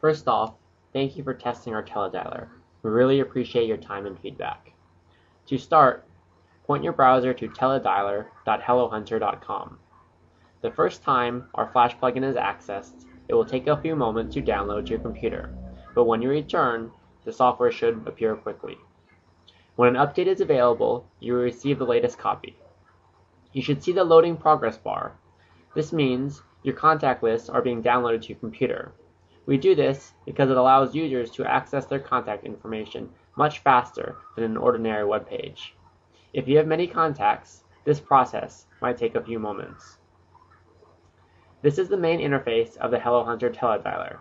First off, thank you for testing our teledialer. We really appreciate your time and feedback. To start, point your browser to teledialer.hellohunter.com. The first time our Flash plugin is accessed, it will take a few moments to download to your computer, but when you return, the software should appear quickly. When an update is available, you will receive the latest copy. You should see the loading progress bar. This means your contact lists are being downloaded to your computer. We do this because it allows users to access their contact information much faster than an ordinary web page. If you have many contacts, this process might take a few moments. This is the main interface of the HelloHunter teledialer.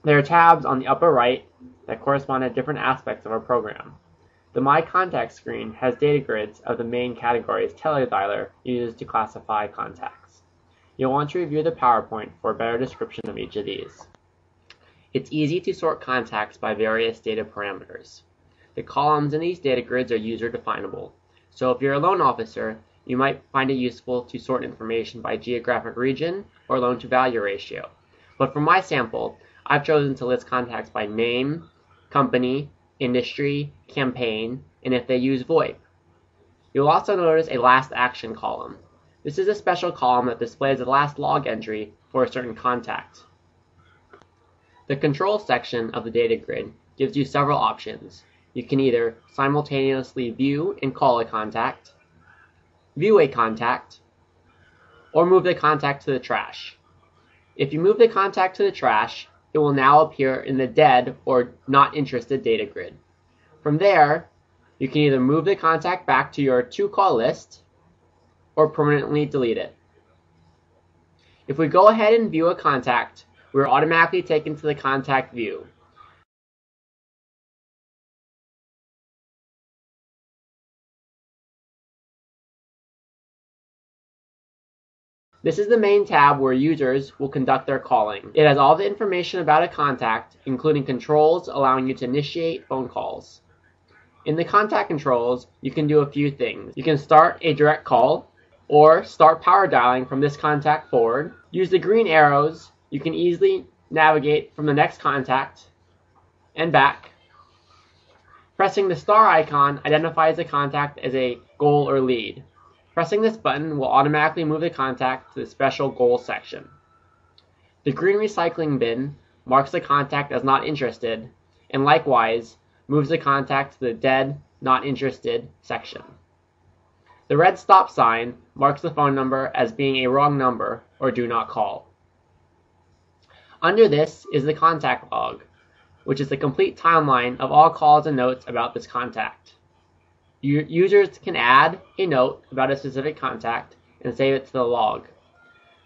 There are tabs on the upper right that correspond to different aspects of our program. The My Contacts screen has data grids of the main categories teledialer uses to classify contacts. You'll want to review the PowerPoint for a better description of each of these. It's easy to sort contacts by various data parameters. The columns in these data grids are user-definable, so if you're a loan officer, you might find it useful to sort information by geographic region or loan-to-value ratio. But for my sample, I've chosen to list contacts by name, company, industry, campaign, and if they use VoIP. You'll also notice a last action column. This is a special column that displays the last log entry for a certain contact. The control section of the data grid gives you several options. You can either simultaneously view and call a contact, view a contact, or move the contact to the trash. If you move the contact to the trash, it will now appear in the dead or not interested data grid. From there, you can either move the contact back to your to-call list or permanently delete it. If we go ahead and view a contact, we're automatically taken to the contact view. This is the main tab where users will conduct their calling. It has all the information about a contact, including controls allowing you to initiate phone calls. In the contact controls, you can do a few things. You can start a direct call, or start power dialing from this contact forward. Use the green arrows. You can easily navigate from the next contact and back. Pressing the star icon identifies the contact as a goal or lead. Pressing this button will automatically move the contact to the special goal section. The green recycling bin marks the contact as not interested, and likewise moves the contact to the dead, not interested section. The red stop sign marks the phone number as being a wrong number or do not call. Under this is the contact log, which is the complete timeline of all calls and notes about this contact. Users can add a note about a specific contact and save it to the log.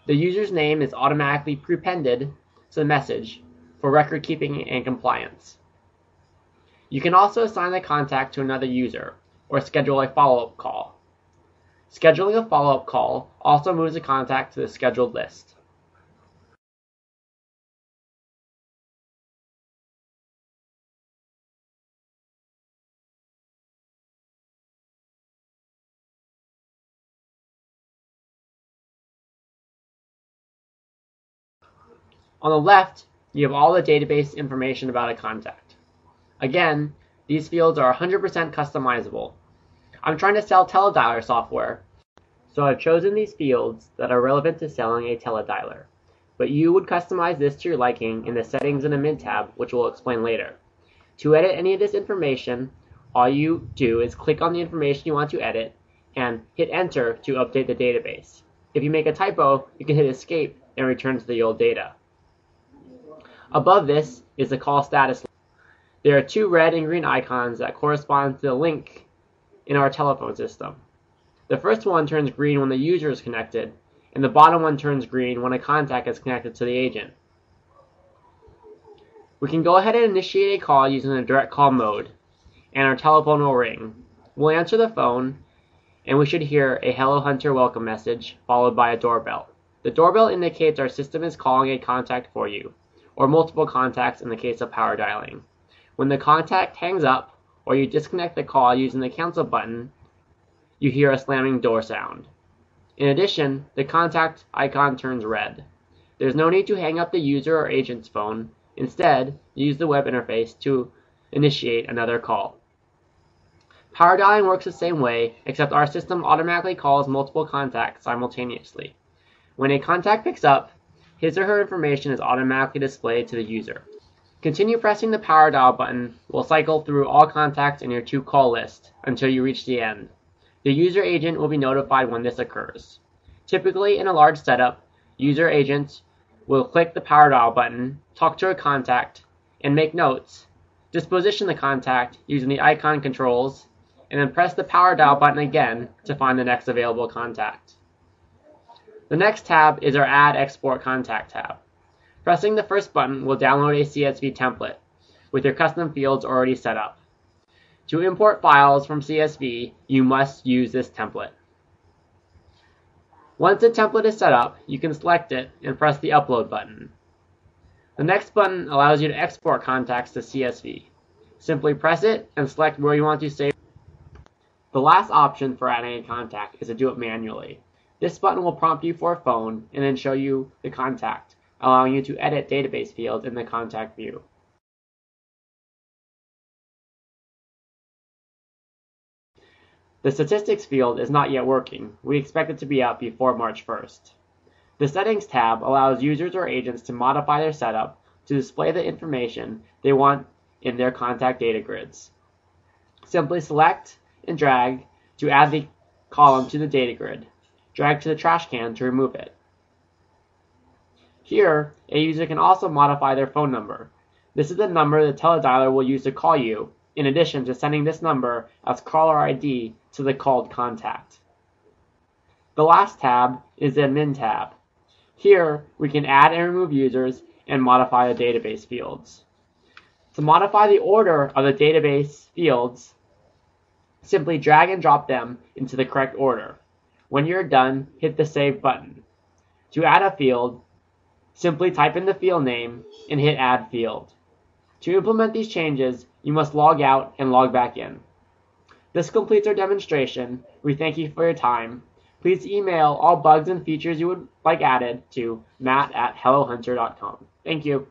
The user's name is automatically prepended to the message for record keeping and compliance. You can also assign the contact to another user or schedule a follow-up call. Scheduling a follow-up call also moves the contact to the scheduled list. On the left, you have all the database information about a contact. Again, these fields are 100% customizable. I'm trying to sell teledialer software, so I've chosen these fields that are relevant to selling a teledialer. But you would customize this to your liking in the Settings and Admin tab, which we'll explain later. To edit any of this information, all you do is click on the information you want to edit and hit Enter to update the database. If you make a typo, you can hit Escape and return to the old data. Above this is the call status. There are two red and green icons that correspond to the link in our telephone system. The first one turns green when the user is connected, and the bottom one turns green when a contact is connected to the agent. We can go ahead and initiate a call using the direct call mode, and our telephone will ring. We'll answer the phone, and we should hear a Hello Hunter welcome message followed by a doorbell. The doorbell indicates our system is calling a contact for you, or multiple contacts in the case of power dialing. When the contact hangs up, or you disconnect the call using the cancel button, you hear a slamming door sound. In addition, the contact icon turns red. There's no need to hang up the user or agent's phone, Instead, use the web interface to initiate another call. Power dialing works the same way, except our system automatically calls multiple contacts simultaneously. When a contact picks up, his or her information is automatically displayed to the user. Continue pressing the power dial button will cycle through all contacts in your to-call list until you reach the end. The user agent will be notified when this occurs. Typically, in a large setup, user agents will click the power dial button, talk to a contact, and make notes, disposition the contact using the icon controls, and then press the power dial button again to find the next available contact. The next tab is our Add Export Contact tab. Pressing the first button will download a CSV template with your custom fields already set up. To import files from CSV, you must use this template. Once the template is set up, you can select it and press the Upload button. The next button allows you to export contacts to CSV. Simply press it and select where you want to save. The last option for adding a contact is to do it manually. This button will prompt you for a phone and then show you the contact, allowing you to edit database fields in the contact view. The statistics field is not yet working. We expect it to be up before March 1st. The Settings tab allows users or agents to modify their setup to display the information they want in their contact data grids. Simply select and drag to add the column to the data grid. Drag to the trash can to remove it. Here, a user can also modify their phone number. This is the number the teledialer will use to call you, in addition to sending this number as caller ID to the called contact. The last tab is the Admin tab. Here, we can add and remove users and modify the database fields. To modify the order of the database fields, simply drag and drop them into the correct order. When you're done, hit the Save button. To add a field, simply type in the field name and hit Add Field. To implement these changes, you must log out and log back in. This completes our demonstration. We thank you for your time. Please email all bugs and features you would like added to matt@hellohunter.com. Thank you.